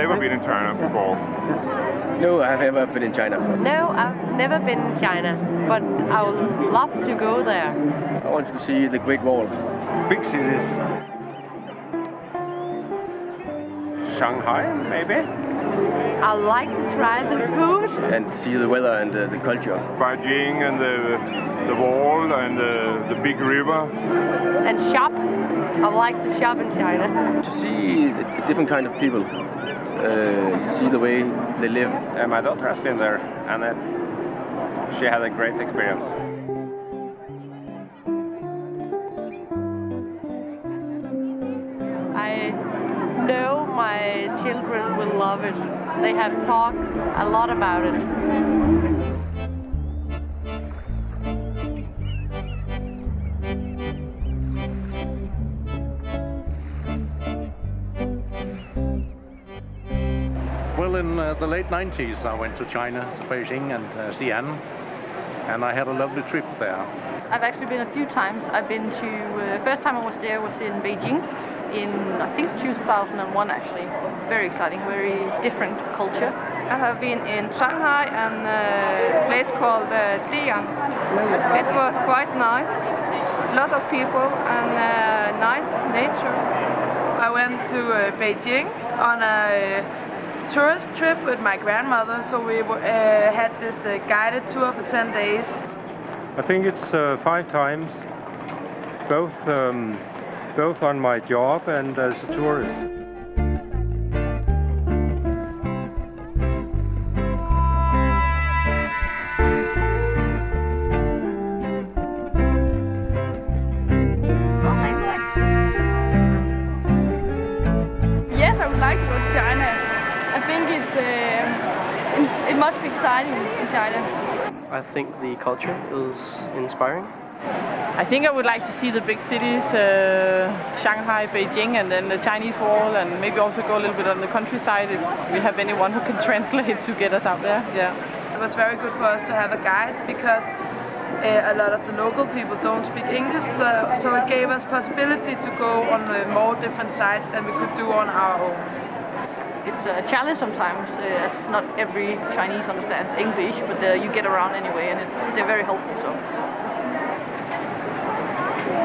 never been in China before. No, I've never been in China. No, I've never been in China, but I would love to go there. I want to see the Great Wall. Big cities. Shanghai, maybe? I like to try the food. And see the weather and the culture. Beijing and the wall and the big river. And shop. I like to shop in China. To see the different kind of people. See the way they live. My daughter has been there and she had a great experience. I know my children will love it. They have talked a lot about it. Well, in the late 90s, I went to China, to Beijing and Xi'an, and I had a lovely trip there. I've actually been a few times. I've been to, first time I was there was in Beijing in, I think, 2001 actually. Very exciting, very different culture. I have been in Shanghai and a place called Dian. It was quite nice, a lot of people and nice nature. I went to Beijing on a tourist trip with my grandmother, so we had this guided tour for 10 days. I think it's 5 times, both on my job and as a tourist. Oh my God! Yes, I would like to go to China. I think it must be exciting in China. I think the culture is inspiring. I think I would like to see the big cities, Shanghai, Beijing, and then the Chinese Wall, and maybe also go a little bit on the countryside if we have anyone who can translate to get us out there. Yeah. It was very good for us to have a guide because a lot of the local people don't speak English, so it gave us possibility to go on more different sites than we could do on our own. It's a challenge sometimes, as not every Chinese understands English, but you get around anyway, and they're very helpful. So.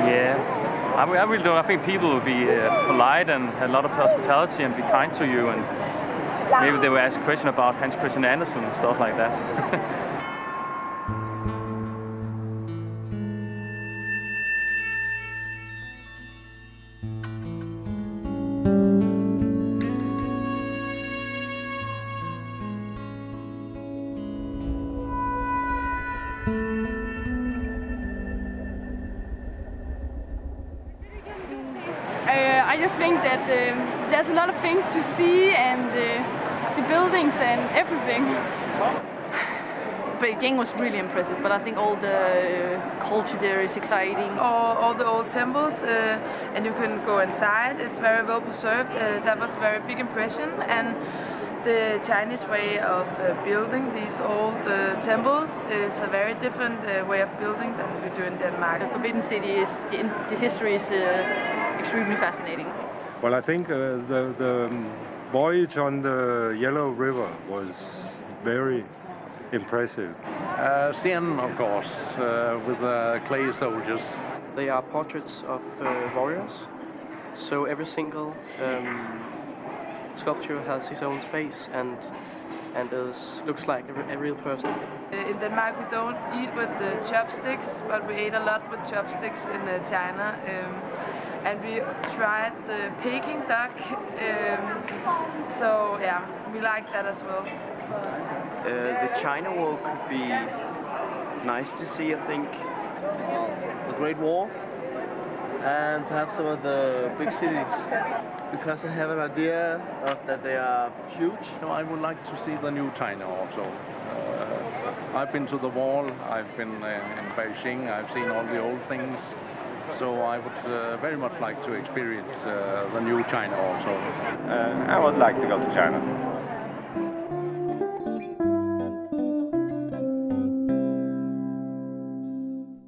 Yeah, I really do. I think people will be polite and a lot of hospitality and be kind to you, and maybe they will ask a question about Hans Christian Andersen and stuff like that. I just think that there's a lot of things to see and the buildings and everything. Beijing was really impressive, but I think all the culture there is exciting. All the old temples, and you can go inside. It's very well preserved. That was a very big impression, and the Chinese way of building these old temples is a very different way of building than we do in Denmark. The Forbidden City is the history is extremely fascinating. Well, I think the voyage on the Yellow River was very impressive. Xi'an, of course, with clay soldiers. They are portraits of warriors, so every single sculpture has his own face and looks like a real person. In Denmark we don't eat with the chopsticks, but we ate a lot with chopsticks in China. And we tried the Peking duck, so yeah, we like that as well. The China Wall could be nice to see, I think. The Great Wall and perhaps some of the big cities, because I have an idea of that they are huge. No, I would like to see the new China also. I've been to the wall, I've been in Beijing, I've seen all the old things. So I would very much like to experience the new China also. I would like to go to China.